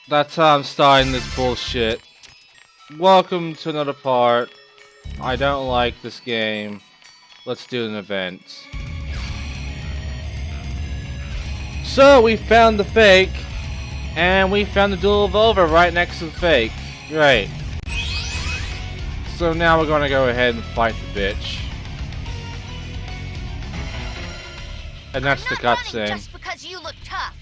That's how I'm starting this bullshit. Welcome to another part. I don't like this game. Let's do an event. So we found the fake, and we found the dual revolver right next to the fake. Great. So now we're gonna go ahead and fight the bitch. And that's the cutscene. Just because you look tough.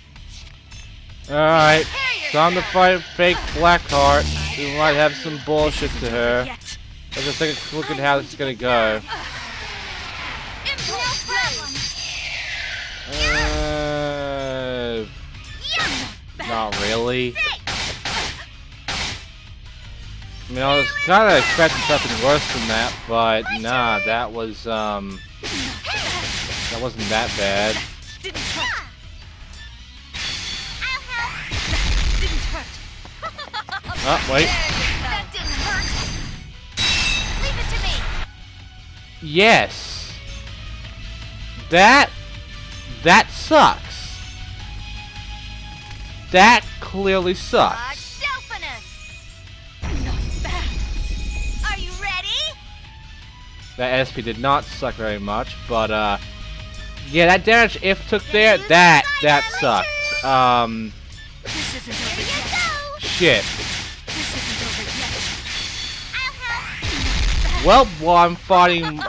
Alright, time to fight fake Blackheart. We might have some bullshit to her. Let's just take a look at how this is gonna go. Not really. I mean, I was kinda expecting something worse than that, but nah, that wasn't that bad. Oh, wait. That didn't hurt. Leave it to me. Yes. That sucks. That clearly sucks. Not bad. Are you ready? That SP did not suck very much, but yeah, that damage if took there, that sucked. This isn't over yet. Shit. This isn't over yet. Well, while I'm fighting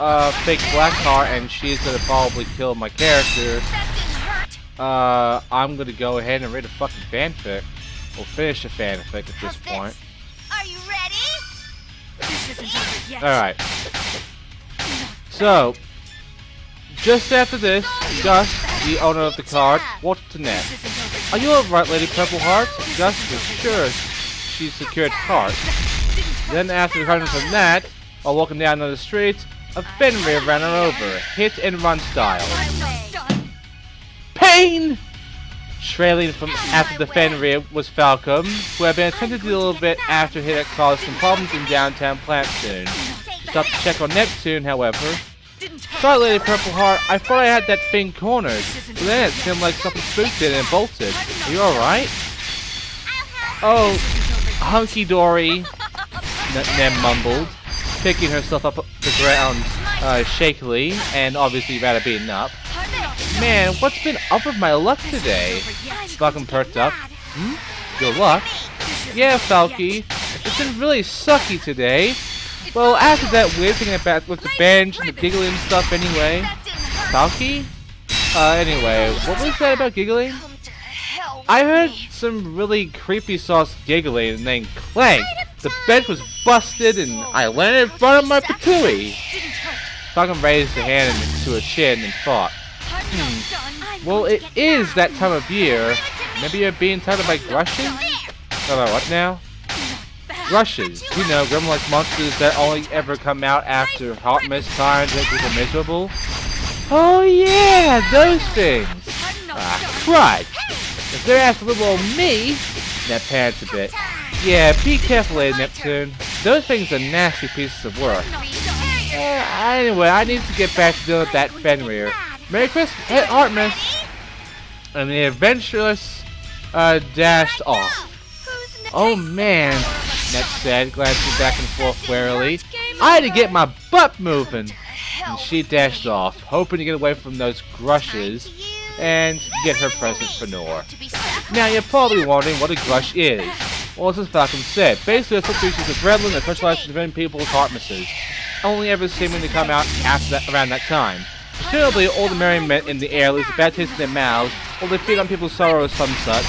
fake Blackheart and she's gonna probably kill my character, That didn't hurt. I'm gonna go ahead and read a fucking fanfic. Or finish the fanfic at this point. Are you ready? This isn't over yet. Alright. So, just after this, Gus, the owner of the card, walked up to Ned. Are you alright, Lady Purple Heart? Gus was sure she secured cart. Then after recovering from that, while walking down the street, a Fenrir ran her over, hit and run style. Pain! Trailing from after the Fenrir was Falcom, who had been attended to a little bit after he had caused some problems in downtown Plantsoon. She stopped to check on Neptune, however. Sorry, Lady Purple Heart, I thought I had that thing cornered, but then it seemed like something spooked it and bolted. Are you alright? Oh, hunky-dory, Ned mumbled, picking herself up the ground shakily, and obviously rather beaten up. Man, what's been up with my luck today? Falcon perked up. Your luck? Yeah, Falky. It's been really sucky today. Well, after that weird thing about with the bench and the giggling and stuff anyway. Falky? Anyway, what was that about giggling? I heard some really creepy sauce giggling and then clank. The bench was busted and I landed in front of my patooey. Falcon raised a hand to her chin and thought. Well, it is that time of year. Maybe you're being tired of my grushes? About what now? Grushes. You know, gremlin-like monsters that only ever come out after hot mist time to make people miserable. Oh yeah, those things. Crud. If they're after little old me, Ned pants a bit. Yeah, be careful, Lady Neptune. Those things are nasty pieces of work. Anyway, I need to get back to dealing with that Fenrir. Merry Christmas, Artemis! And the adventurous dashed off. Oh man, Ned said, glancing back and forth warily. I had to get my butt moving. And she dashed off, hoping to get away from those grushes and get her present for Nor. Now you're probably wondering what a grush is. Well, as Falcon said, basically it's a species of gremlin that specializes in preventing people with Artemises, only ever seeming to come out after that, around that time. Presumably, all the merry men in the air lose a bad taste in their mouths, or they feed on people's sorrow or some such.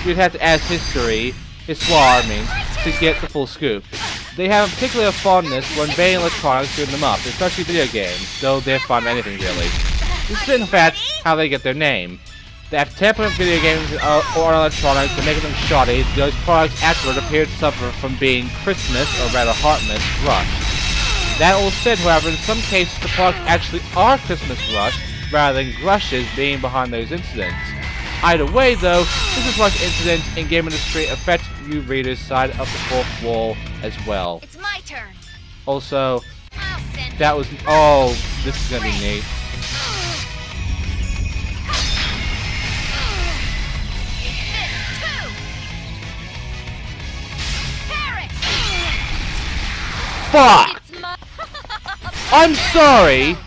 You'd have to ask Histoire, to get the full scoop. They have a particular fondness for invading electronics, shooting them up, especially video games, though they're fond of anything really. This is in fact how they get their name. They have tampering with video games or electronics and making them shoddy. Those products afterward appear to suffer from being Christmas, or rather Heartmas, rushed. That all said, however, in some cases the products actually are Christmas rush, rather than grushes being behind those incidents. Either way, though, Christmas rush incidents in game industry affect you readers' side of the fourth wall as well. It's my turn. Also, that was... Oh, this is gonna be neat. fuck! It's my I'm sorry,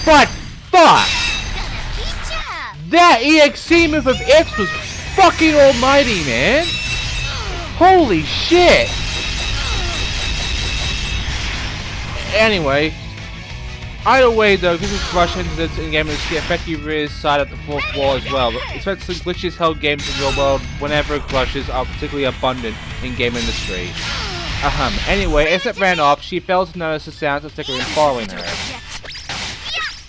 but fuck! Gonna That EXE move of X was fucking almighty, man! Holy shit! Anyway, either way though, this is rush incidents in game can affect your rear side at the fourth wall as well, especially glitches held games in real world whenever glitches are particularly abundant in game industry. Anyway, as it ran off, she failed to notice the sounds of Sticker following her.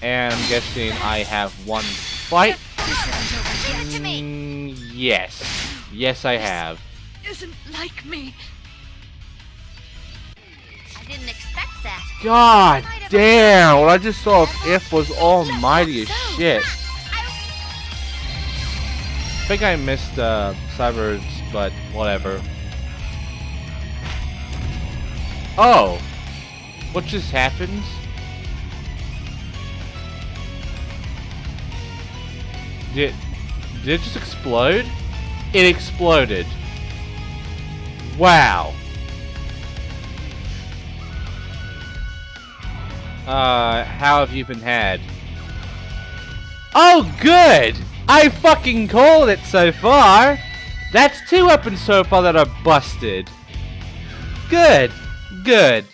And I'm guessing I have one fight? Yes. Yes, I have. Isn't like me. I didn't expect that. God damn! What I just saw of If was almighty as shit. I think I missed Cyber's, but whatever. Oh! What just happened? Did it just explode? It exploded. Wow. How have you been had? Oh, good! I fucking called it so far! That's 2 weapons so far that are busted. Good. Good.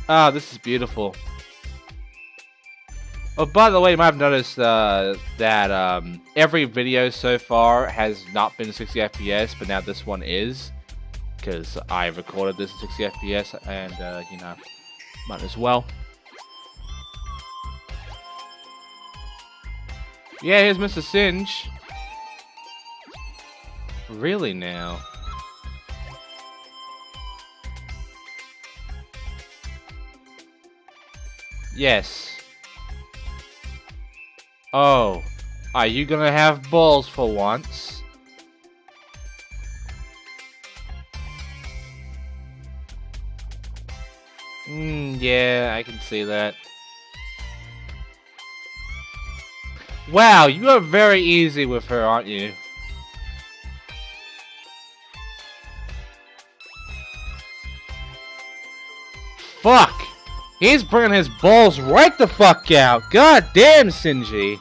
Ah, this is beautiful. Oh, by the way, you might have noticed that every video so far has not been 60 FPS, but now this one is. Because I recorded this in 60 FPS, and, you know, might as well. Yeah, here's Mr. Singe. Really now? Yes. Oh. Are you gonna have balls for once? Yeah, I can see that. Wow, you are very easy with her, aren't you? Fuck! He's bringing his balls right the fuck out! God damn, Shinji!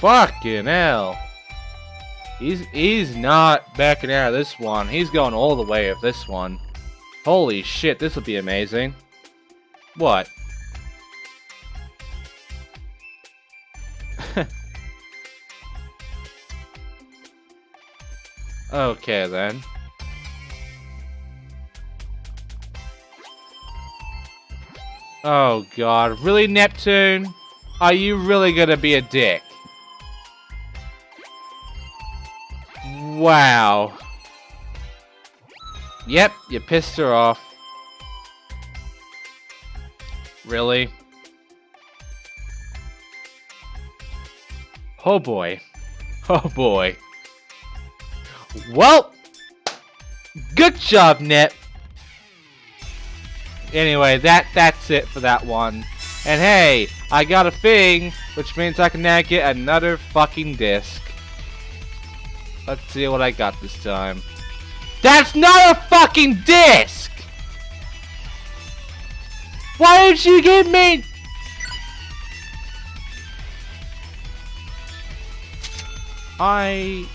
Fucking hell. He's not backing out of this one. He's going all the way of this one. Holy shit, this will be amazing. What? Okay then. Oh god, really, Neptune? Are you really gonna be a dick? Wow. Yep, you pissed her off. Really? Oh boy. Oh boy. Well, good job, Nep. Anyway, that's it for that one. And hey, I got a thing, which means I can now get another fucking disc. Let's see what I got this time. That's not a fucking disc! Why did you give me... Fine.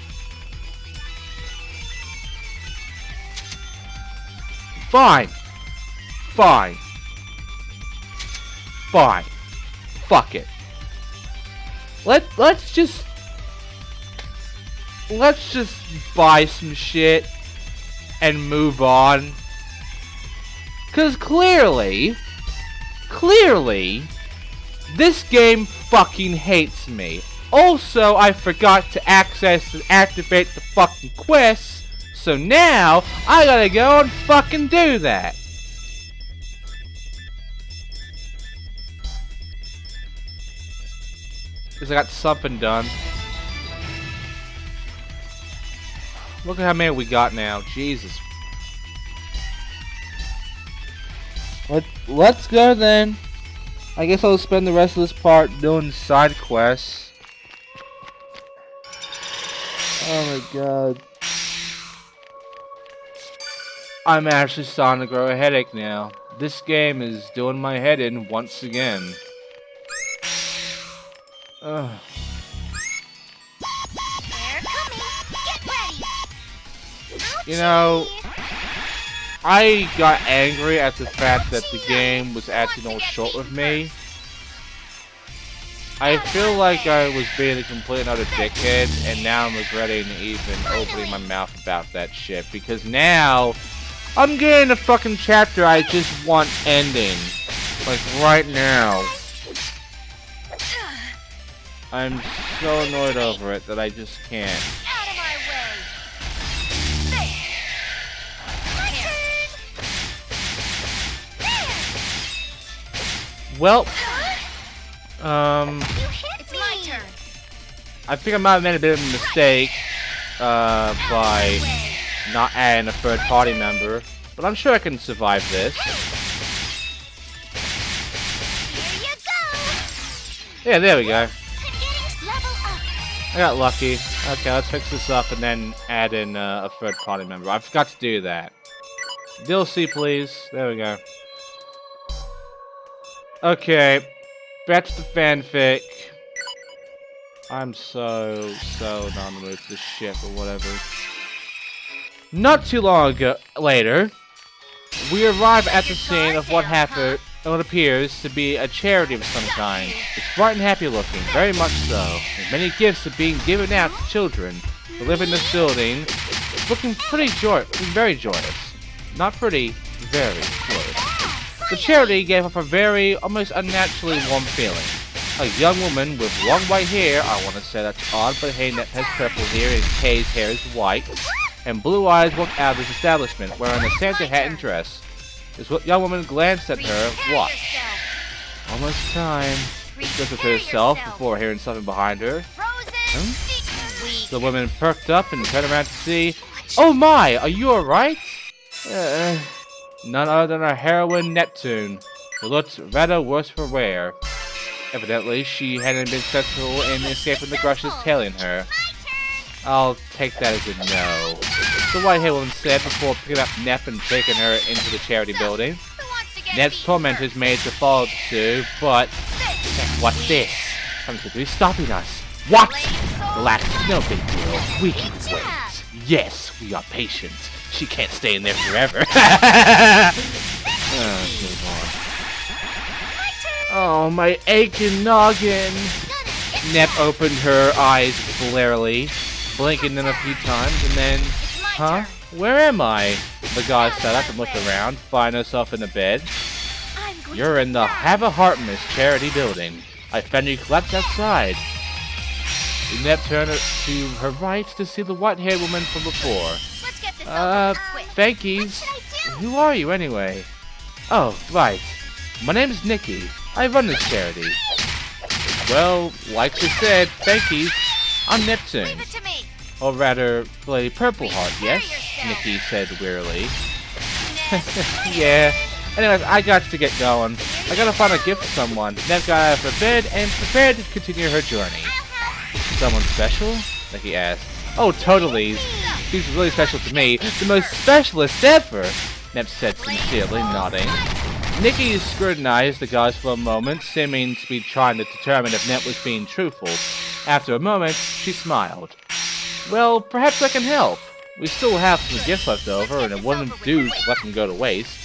Fine. Fine. Fuck it. Let's just buy some shit and move on. 'Cause clearly, this game fucking hates me. Also, I forgot to access and activate the fucking quests, so now I gotta go and fucking do that. Cause I got something done. Look at how many we got now. Jesus. Let's go then. I guess I'll spend the rest of this part doing side quests. Oh my god. I'm actually starting to grow a headache now. This game is doing my head in once again. Ugh. They're coming. Get ready. You know, I got angry at the fact that the game was acting all short with me. I feel like I was being a complete and utter dickhead, and now I'm regretting even opening my mouth about that shit, because now I'm getting a fucking chapter I just want ending. Like, right now. I'm so annoyed over it that I just can't. Out of my way. There. My turn. There. Well, You hit it's my turn. I think I might have made a bit of a mistake, by not adding a third party member, but I'm sure I can survive this. Here you go. Yeah, there we go. Level up. I got lucky. Okay, let's fix this up and then add in a third party member. I forgot to do that. DLC, please. There we go. Okay, back to the fanfic. I'm so not in the mood for this shit or whatever. Not too long later, we arrive at the scene of what happened. What appears to be a charity of some kind. It's bright and happy looking, very much so. And many gifts are being given out to children who live in this building. It's looking very joyous. Not pretty, very joyous. The charity gave off a very, almost unnaturally warm feeling. A young woman with long white hair, I want to say that's odd, but hey, Net has purple hair and Kay's hair is white, and blue eyes walked out of this establishment wearing a Santa hat and dress. This young woman glanced at her. Watch. Almost time. She looked to herself before hearing something behind her. The woman perked up and turned around to see. Oh my! Are you alright? None other than our heroine Neptune, who looked rather worse for wear. Evidently, she hadn't been successful in escaping the Grushes tailing her. I'll take that as a no. The white-haired woman said before picking up Nep and taking her into the charity building. Nep's tormentors made to follow the two, but... What's this? Something to be stopping us. What? Relax, no big deal. We can wait. Yes, we are patient. She can't stay in there forever. Oh, my aching noggin. Nep opened her eyes blearily, blinking them a few times, and then... Huh? Where am I? The guy sat up and looked around, finding herself in the bed. You're in the Have a Heart Miss charity building. I found you collapsed outside. Nep turned to her right to see the white-haired woman from before. Thankies. Who are you anyway? Oh, right. My name is Nikki. I run this charity. Well, like she said, thankies. I'm Neptune. Or rather, Lady Purple Heart, yes? Nikki said wearily. Yeah. Anyways, I got to get going. I gotta find a gift for someone. Nep got out of her bed and prepared to continue her journey. Someone special? Nikki asked. Oh, totally. She's really special to me. The most specialist ever! Nep said sincerely, nodding. Nikki scrutinized the guys for a moment, seeming to be trying to determine if Nep was being truthful. After a moment, she smiled. Well, perhaps I can help. We still have some gifts left over, and it wouldn't do to let them go to waste.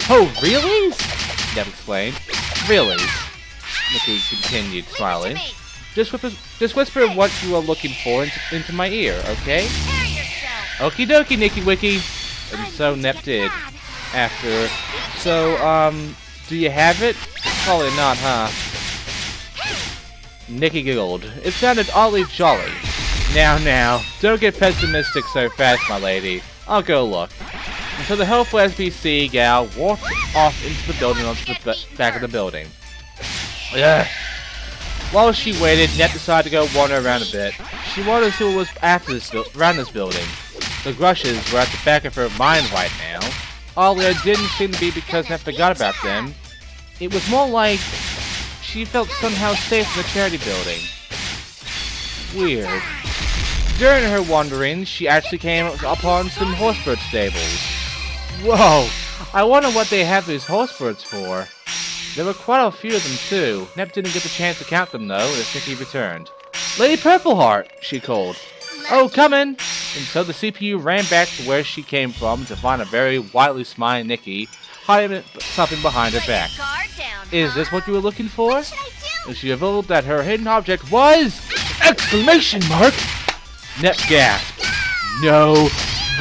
Oh, really? Nep explained. Really? Nikki continued, smiling. Just whisper what you are looking for into my ear, okay? Okie dokie, Nikki Wiki. And so Nep did. After. So, do you have it? Probably not, huh? Nikki giggled. It sounded oddly jolly. Now, don't get pessimistic so fast, my lady. I'll go look. And so the helpful SBC gal walked off into the building onto the back of the building. Ugh. While she waited, Nep decided to go wander around a bit. She wanted to see what was around this building. The Grushes were at the back of her mind right now. Oddly, it didn't seem to be because Nep forgot about them. It was more like she felt somehow safe in the charity building. Weird. During her wanderings, she actually came upon some horsebird stables. Whoa! I wonder what they have these horsebirds for. There were quite a few of them too. Nep didn't get the chance to count them though, as Nikki returned. Lady Purpleheart, she called. Oh, coming! And so the CPU ran back to where she came from to find a very widely smiling Nikki hiding something behind her back. Is this what you were looking for? And she revealed that her hidden object was... Exclamation mark! Nep gasped. No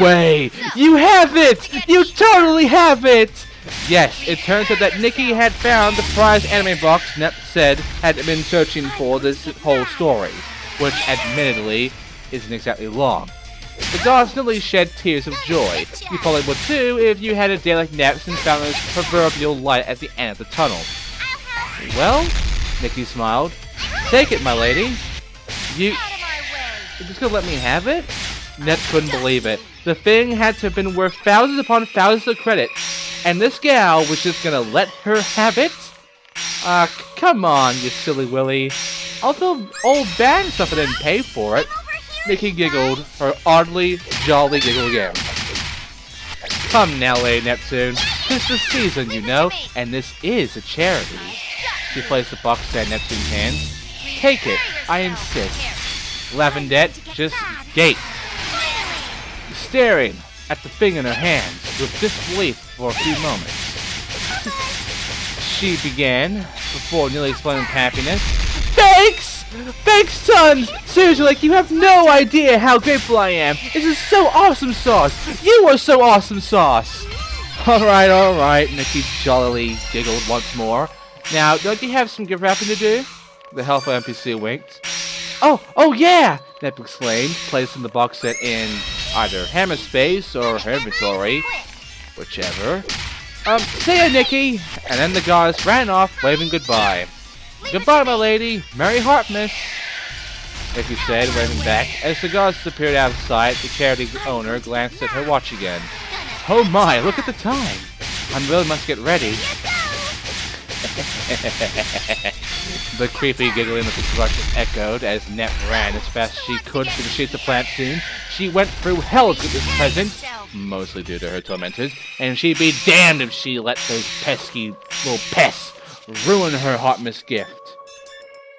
way! You have it! You totally have it! Yes, it turns out that Nikki had found the prized anime box Nep said had been searching for this whole story, which admittedly isn't exactly long. The gods nearly shed tears of joy. You probably would too if you had a day like Nep's and found this proverbial light at the end of the tunnel. Well, Nikki smiled. Take it, my lady. You're just gonna let me have it? Nep couldn't believe it. The thing had to have been worth thousands upon thousands of credits, and this gal was just gonna let her have it? Come on, you silly Willy. Although old band stuff I didn't pay for it. Nikki giggled, her oddly jolly giggle again. Come now, Lady Neptune. 'Tis the season, you know, and this is a charity. She placed the box in Neptune's hand. Take it, I insist. Lavendette just gaped, staring at the thing in her hands with disbelief for a few moments. She began, before nearly exploding with happiness. Thanks! Thanks, tons! Seriously, like, you have no idea how grateful I am. This is so awesome sauce. You are so awesome sauce. Alright, Nikki jollily giggled once more. Now, don't you have some gift wrapping to do? The helpful NPC winked. Oh yeah! Nep exclaimed, placing the box set in either Hammer space or her inventory. Whichever. See ya, Nikki! And then the goddess ran off, waving goodbye. Goodbye, my lady. Merry Heartmas, Nikki said, waving back. As the goddess disappeared out of sight, the charity owner glanced at her watch again. Oh my, look at the time. I really must get ready. The creepy giggling of the Russian echoed as Nep ran as fast as she could through the sheets of plantune. She went through hell to get this present, mostly due to her tormentors, and she'd be damned if she let those pesky little pests ruin her Heartmas gift.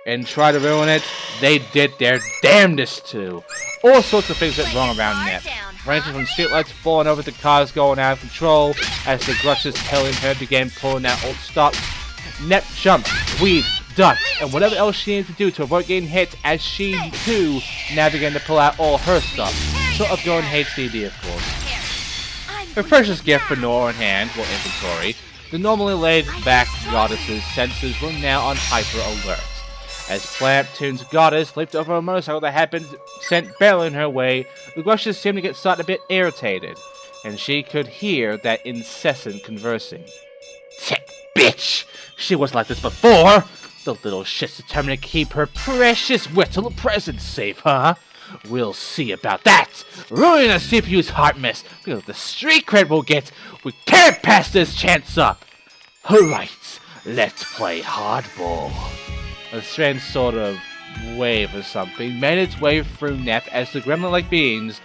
And try to ruin it, they did their damnedest to. All sorts of things went wrong around Nep, ranging from streetlights falling over to cars going out of control as the grushes telling her began pulling out old stops. Nep jumped, weaved, ducked, and whatever else she needed to do to avoid getting hit as she, too, now began to pull out all her stuff. Sort of going HDD, of course. Her precious gift for Nora in hand, or inventory, the normally laid-back goddess's senses were now on hyper alert. As Planttune's goddess leaped over a motorcycle that had been sent barreling her way, the grushes seemed to get started a bit irritated, and she could hear that incessant conversing. Tick, bitch! She was like this before! The little shit's determined to keep her precious little presence safe, huh? We'll see about that! Ruining the CPU's Heartmas! Look at the street cred we'll get! We can't pass this chance up! Alright, let's play hardball. A strange sort of wave or something made its way through Nep as the gremlin-like beings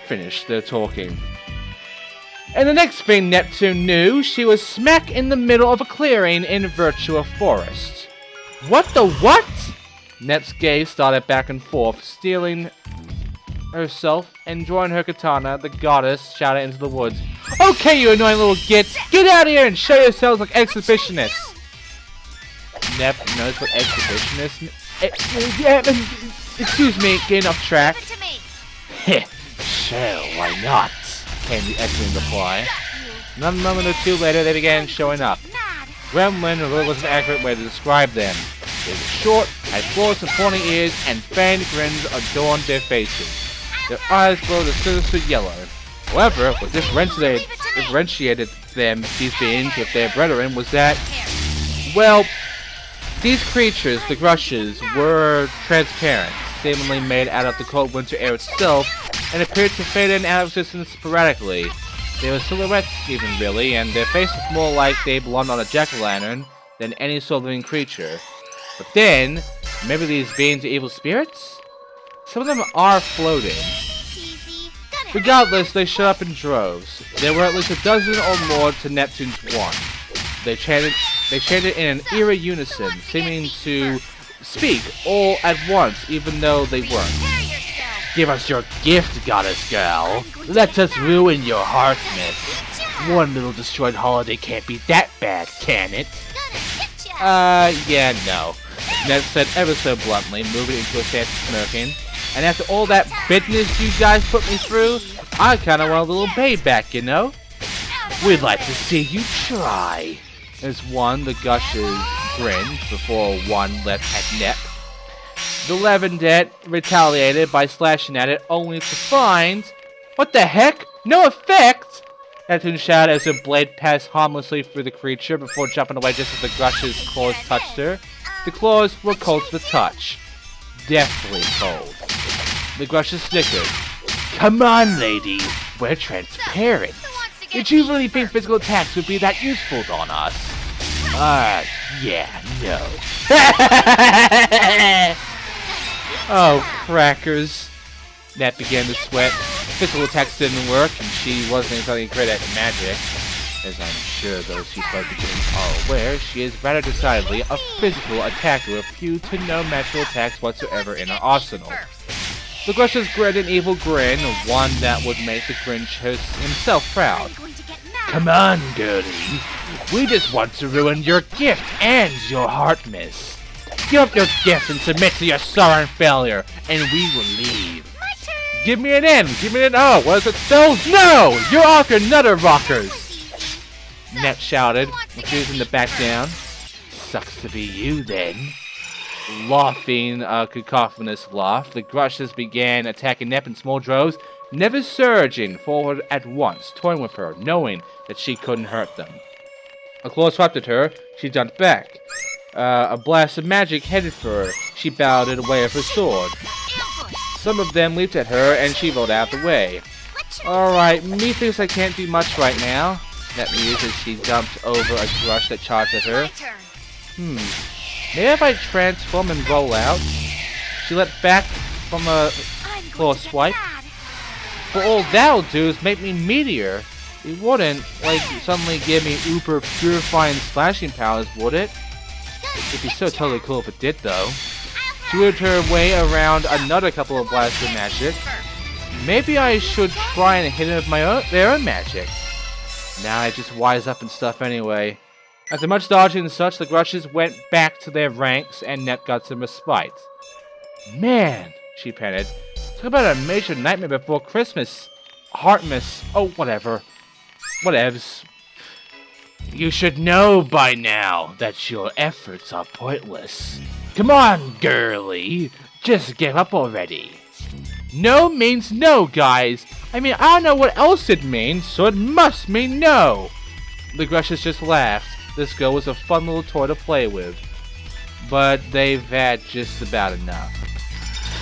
finished their talking. And the next thing Neptune knew, she was smack in the middle of a clearing in Virtua Forest. What the what? Nep's gaze started back and forth, stealing herself and drawing her katana. The goddess shouted into the woods. Okay, you annoying little gits, get out of here and show yourselves like exhibitionists. Nep knows what exhibitionists excuse me, getting off track. Heh, sure, why not? Came the excellent reply. Another moment or two later, they began showing up. Gremlin really was an accurate way to describe them. They were short, had claws and pointy ears, and fanged grins adorned their faces. Their eyes glowed a sinister yellow. However, what differentiated them, these beings, with their brethren, was that, well, these creatures, the grushes, were transparent, seemingly made out of the cold winter air itself, and appeared to fade in and out of existence sporadically. They were silhouettes, even really, and their faces looked more like they belonged on a jack-o'-lantern than any sort of living creature. But then, maybe these beings are evil spirits? Some of them are floating. Easy. Gonna Regardless, they showed up in droves. There were at least a dozen or more to Neptune's one. They chanted in an eerie unison, seeming to speak all at once, even though they weren't. prepare yourself. Give us your gift, goddess girl. Let us ruin your heart, miss. One little destroyed holiday can't be that bad, can it? Gonna hit ya. Yeah, no. Ned said ever so bluntly, moving into a stance of smirking. And after all that business you guys put me through, I kinda want a little payback, you know? We'd like to see you try. As one, the gushes grinned before one leapt at Nep. The Levendet retaliated by slashing at it, only to find... What the heck? No effect! Neptune shouted as the blade passed harmlessly through the creature before jumping away just as the Gush's claws touched her. The claws were cold to the touch. Deathly cold. The Gush's snickered. Come on, lady. We're transparent. Did you really think physical attacks would be that useful on us? Yeah, no. Oh, crackers. Nat began to sweat. Physical attacks didn't work, and she wasn't exactly great at magic. As I'm sure those who play the game are aware, she is rather decidedly a physical attacker with few to no magical attacks whatsoever in her arsenal. The Gushers grinned an evil grin, one that would make the Grinch himself proud. Come on, girlie. We just want to ruin your gift and your heart, miss. Give up your gift and submit to your sorrow and failure, and we will leave. My turn. Give me an N! Give me an O! What is it still? No! You're off your nutter rockers! Net shouted, refusing to back down. Sucks to be you, then. Laughing a cacophonous laugh, the Grushes began attacking Nep in small droves, never surging forward at once, toying with her, knowing that she couldn't hurt them. A claw swept at her, she jumped back. A blast of magic headed for her, she bowed it away with her sword. Some of them leaped at her, and she rolled out the way. Alright, me thinks I can't do much right now. That mused as she jumped over a Grush that charged at her. Maybe if I transform and roll out? She leapt back from a claw swipe. For all that'll do is make me meteor. It wouldn't, like, suddenly give me uber purifying slashing powers, would it? It'd be so totally cool if it did, though. She whipped her way around another couple of blasts of magic. Maybe I should try and hit it with their own magic. Now I just wise up and stuff anyway. After much dodging and such, the Grushes went back to their ranks, and Nep got some respite. Man, she panted. Talk about a major nightmare before Christmas. Heartmas. Oh, whatever. Whatevs. You should know by now that your efforts are pointless. Come on, girlie. Just give up already. No means no, guys. I mean, I don't know what else it means, so it must mean no. The Grushes just laughed. This girl was a fun little toy to play with. But they've had just about enough.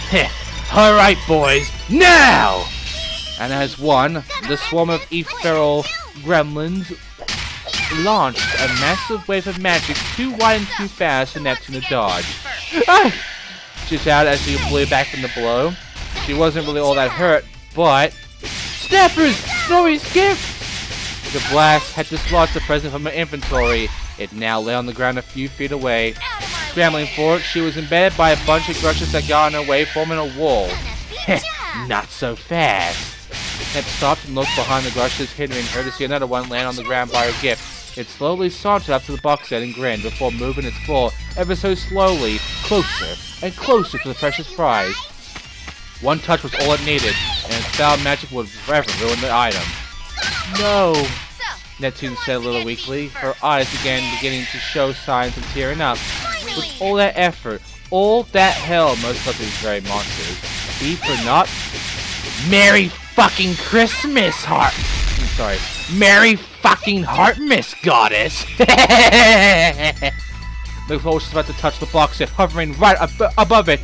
Heh. Alright, boys. Now! And as one, the swarm of ephemeral gremlins launched a massive wave of magic too wide and too fast for Neptune to dodge. Ah! She shouted as she flew back from the blow. She wasn't really all that hurt, but... Snappers! Snorri's gift! The blast had dislodged the present from her inventory. It now lay on the ground a few feet away. Scrambling for it, she was embedded by a bunch of Grushes that got in her way, forming a wall. Not so fast. Nep stopped and looked behind the Grushes, hindering her to see another one land on the ground by her gift. It slowly sauntered up to the box set and grinned before moving its claw ever so slowly, closer and closer to the precious prize. One touch was all it needed, and its foul magic would forever ruin the item. No, Neptune said a little weakly, her eyes beginning to show signs of tearing up. With all that effort, all that hell, most of these very monsters, be for not. Merry fucking Christmas, Merry fucking Heartmas, goddess! The claw was just about to touch the box set, hovering right above it.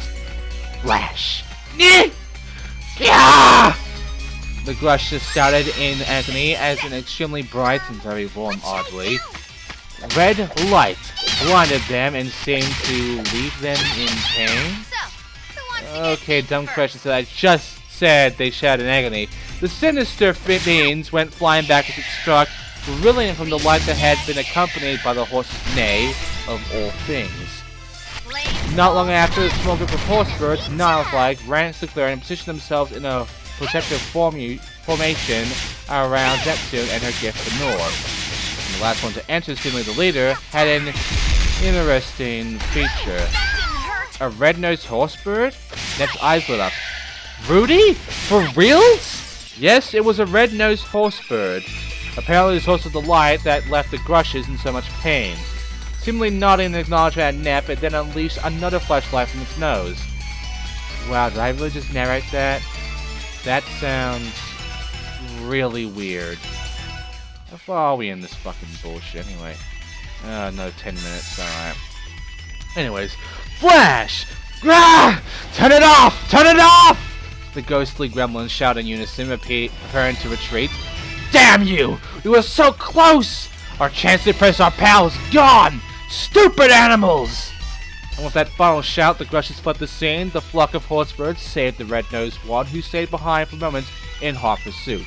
Flash. Yeah! The Grush just shouted in agony as an extremely bright and very warm, oddly. Red light blinded them and seemed to leave them in pain. Okay, dumb questions that I just said they shouted in agony. The sinister beings went flying back as it struck, reeling from the light that had been accompanied by the horse's neigh, of all things. Not long after, a small group of horse birds, Nile-like, ran to the clearing and positioned themselves in a protective formation around Neptune and her gift to Nor. And the last one to enter, seemingly the leader, had an interesting feature. A red-nosed horse bird? Nep's eyes lit up. Rudy? For reals? Yes, it was a red-nosed horse bird. Apparently the source of the light that left the Grushes in so much pain. Seemingly nodding in acknowledgement at Nep, it then unleashed another flashlight from its nose. Wow, did I really just narrate that? That sounds really weird. How far are we in this fucking bullshit anyway? Another 10 minutes, alright. Anyways, Flash! Grah! Turn it off! Turn it off! The ghostly gremlins shout in unison, preparing to retreat. Damn you! We were so close! Our chance to impress our pal is gone! Stupid animals! And with that final shout, the Grushes fled the scene. The flock of horsebirds saved the red-nosed one, who stayed behind for moments in hot pursuit.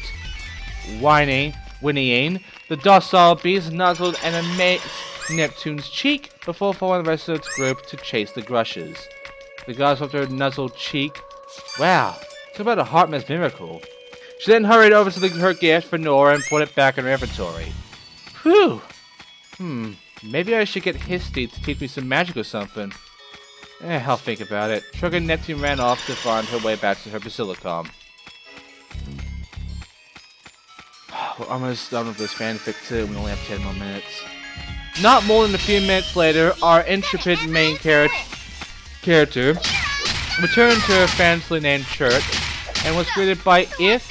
Whinnying, the docile beast nuzzled and amazed Neptune's cheek before following the rest of its group to chase the Grushes. The goddess of her nuzzled cheek. Wow, talk about a heart's miracle. She then hurried over to her gift for Nora and put it back in her inventory. Whew. Maybe I should get Histy to teach me some magic or something. I'll think about it. Shrugging, Neptune ran off to find her way back to her basilicom. We're almost done with this fanfic too. We only have 10 more minutes. Not more than a few minutes later, our intrepid main character returned to her fancily named church and was greeted by If,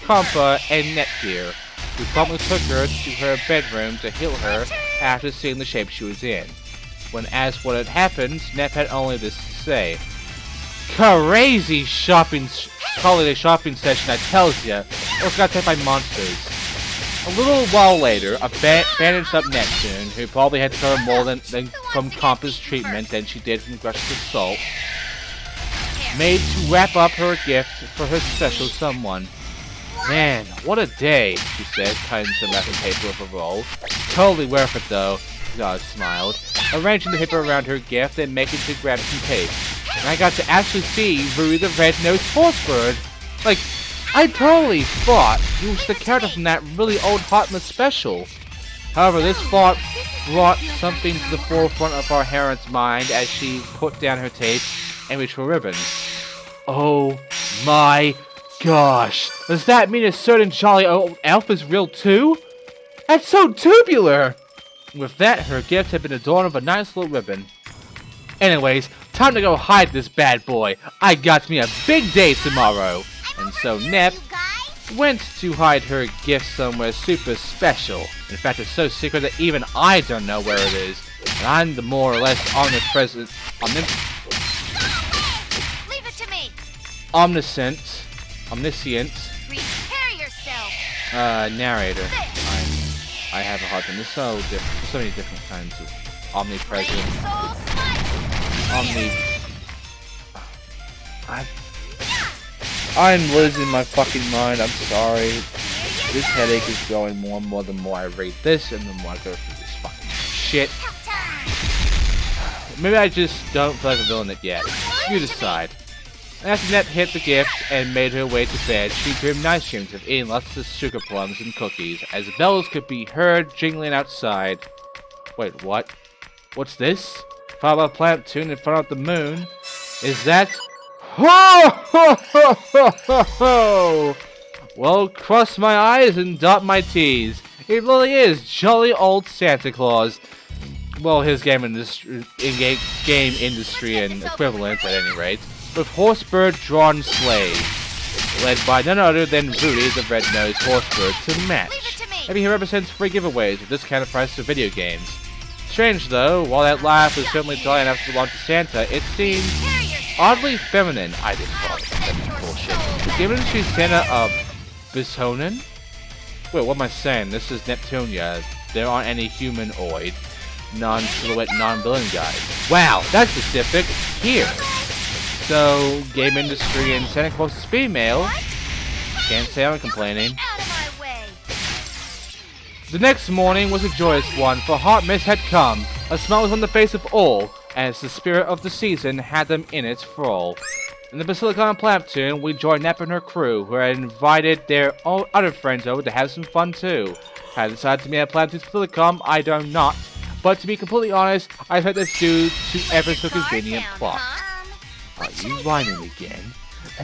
Compa, and Netgear, who promptly took her to her bedroom to heal her after seeing the shape she was in. When asked what had happened, Nep had only this to say. Crazy holiday shopping session, I tells ya. Almost got attacked by monsters. A little while later, a bandaged up Neptune, who probably had to cover more than from Compa's treatment than she did from Grush's assault, made to wrap up her gift for her special someone. Man, what a day, she said, cutting some wrapping paper with a roll. Totally worth it though, God smiled, arranging the paper around her gift and making to grab some tape. And I got to actually see Rudy the red-nosed horsebird. Like, I totally thought he was the character from that really old Hotmas special. However, this thought brought something to the forefront of our heroine's mind as she put down her tape and reached for ribbons. Oh my gosh, does that mean a certain jolly old elf is real too? That's so tubular! With that, her gift had been adorned with a nice little ribbon. Anyways, time to go hide this bad boy. I got me a big day tomorrow. And so Nep went to hide her gift somewhere super special. In fact, it's so secret that even I don't know where it is. And I'm the more or less omniscient, Prepare yourself. narrator. I have a hard time. There's so many different kinds of omnipresent. I'm losing my fucking mind. I'm sorry. This headache is growing more and more the more I read this and the more I go through this fucking shit. Maybe I just don't feel like revealing it yet. You decide. After Nep hit the gift and made her way to bed, she dreamed nice dreams of eating lots of sugar plums and cookies, as bells could be heard jingling outside. Wait, what? What's this? Follow a plant tune in front of the moon? Is that... Ho ho ho ho ho ho! Well, cross my I's and dot my T's. It really is jolly old Santa Claus. Well, his game industry and equivalent at any rate. With horsebird drawn sleigh, led by none other than Rudy the red-nosed horsebird to the match. Maybe he represents free giveaways with discounted price for video games. Strange though, while that laugh was certainly jolly enough to belong to Santa, it seemed oddly feminine. I didn't call it feminine bullshit. Is Game Industry Santa a Bishonen? Wait, what am I saying? This is Neptunia. There aren't any humanoid, non-silhouette, non-villain guys. Wow, that's specific. Here. So, game industry and Santa Claus is female. Can't say I'm complaining. Out of my way. The next morning was a joyous one, for Heartmas had come. A smile was on the face of all, as the spirit of the season had them in its thrall. In the Basilicon platoon, we joined Nep and her crew, who had invited their other friends over to have some fun too. Had I decided to meet at Platoon's Basilicon, I do not. But to be completely honest, I heard this due to ever so convenient plot. Are you rhyming again?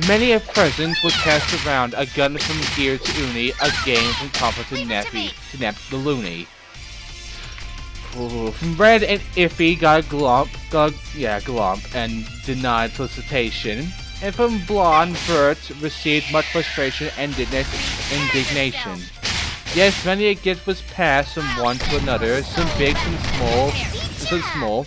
Many a present was cast around, a gun from here to Uni, a game from Comfort to Neppy to Nep the Loony. Ooh, from Red and Iffy got a glump and denied solicitation. And from Blonde, Bert received much frustration and indignation. Yes, many a gift was passed from one to another, some big, some small.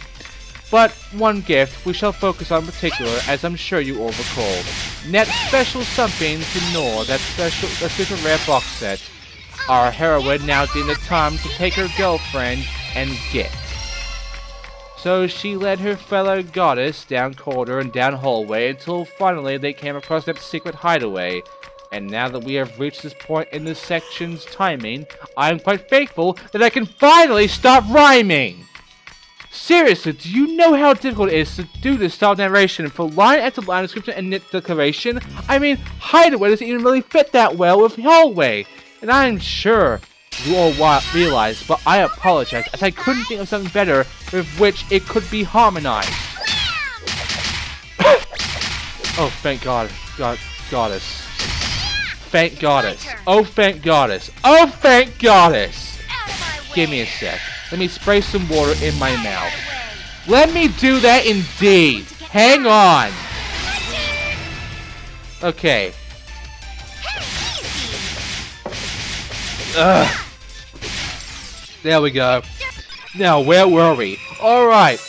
But one gift we shall focus on in particular, as I'm sure you all recall. Nep's special something to Nor, that super rare box set. Our heroine now deemed it time to take her girlfriend and get. So she led her fellow goddess down corridor and down hallway until finally they came across Nep's secret hideaway. And now that we have reached this point in this section's timing, I am quite thankful that I can finally stop rhyming! Seriously, do you know how difficult it is to do this style of narration for line after line description and declaration? I mean, hideaway doesn't even really fit that well with hallway. And I'm sure you all realize, but I apologize, as I couldn't think of something better with which it could be harmonized. Oh, thank God, goddess. Thank goddess. Oh, thank goddess. Oh, thank goddess. Give me a sec. Let me spray some water in my mouth. Let me do that indeed. Hang on. Okay. Ugh. There we go. Now, where were we? Alright.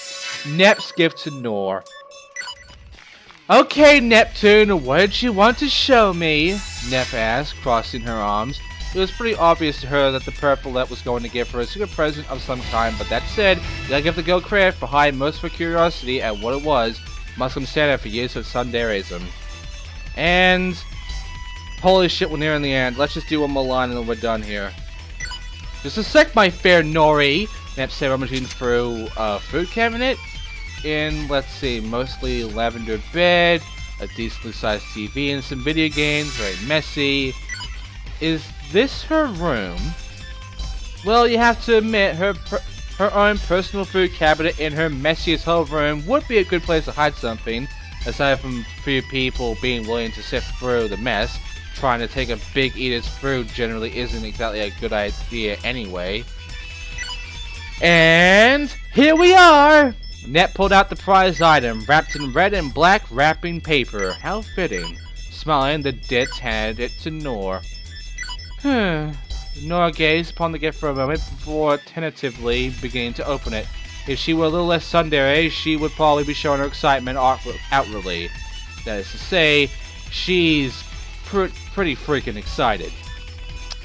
Nep's gift to Nor. Okay, Neptune, what did you want to show me? Nep asked, crossing her arms. It was pretty obvious to her that the purplet was going to give her a secret present of some kind, but that said, you gotta give the girl credit for high most for curiosity at what it was. Must come standard for years of sundareism. And holy shit, we're nearing the end. Let's just do one more line and then we're done here. Just a sec, my fair Nori. Nep said, rummaging through a food cabinet. In, let's see, mostly lavender bed, a decently sized TV, and some video games. Very messy. Is this her room? Well, you have to admit, her own personal food cabinet in her messy as hell room would be a good place to hide something, aside from few people being willing to sift through the mess. Trying to take a big eater's food generally isn't exactly a good idea anyway. And here we are! Nep pulled out the prized item, wrapped in red and black wrapping paper. How fitting. Smiling, the ditz handed it to Nor. Nora gazed upon the gift for a moment before tentatively beginning to open it. If she were a little less tsundere, she would probably be showing her excitement outwardly. That is to say, she's pretty freaking excited.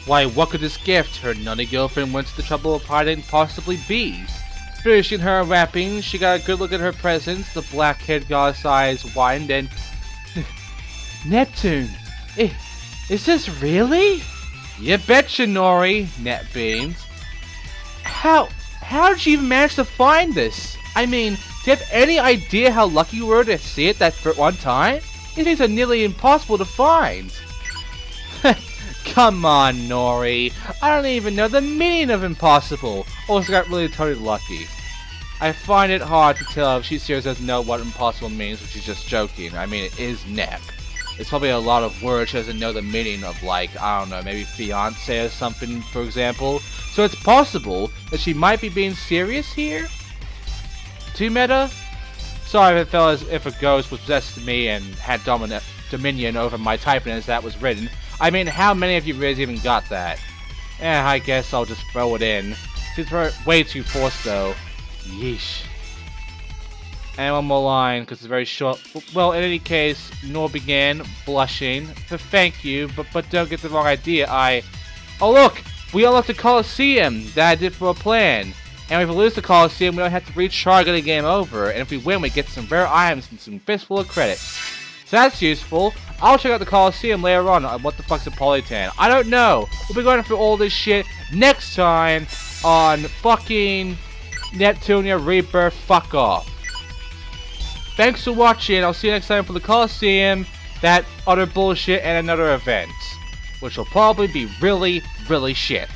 Why, what could this gift, her nutty girlfriend went to the trouble of hiding, possibly be? Finishing her wrapping, she got a good look at her presents. The black-haired goddess eyes widened and... Neptune! Is this really? You betcha, Nori, Nep beamed. How'd you even manage to find this? I mean, do you have any idea how lucky you were to see it that for one time? These things are nearly impossible to find. Come on, Nori. I don't even know the meaning of impossible. Also got really totally lucky. I find it hard to tell if she seriously doesn't know what impossible means, or she's just joking. I mean, it is Nep. It's probably a lot of words she doesn't know the meaning of, like, I don't know, maybe fiancé or something, for example. So it's possible that she might be being serious here? Too meta? Sorry if it felt as if a ghost was possessed me and had dominion over my typing as that was written. I mean, how many of you really even got that? I guess I'll just throw it in. She's way too forced, though. Yeesh. And one more line, because it's very short. Well, in any case, Nor began, blushing. Thank you, but don't get the wrong idea. Oh look! We unlocked the Colosseum that I did for a plan. And if we lose the Coliseum, we don't have to recharge the game over. And if we win, we get some rare items and some fistful of credits. So that's useful. I'll check out the Coliseum later on what the fuck's a Polytan. I don't know. We'll be going through all this shit next time on fucking Neptunia Rebirth Fuck Off. Thanks for watching. I'll see you next time for the Coliseum, that other bullshit, and another event. Which will probably be really, really shit.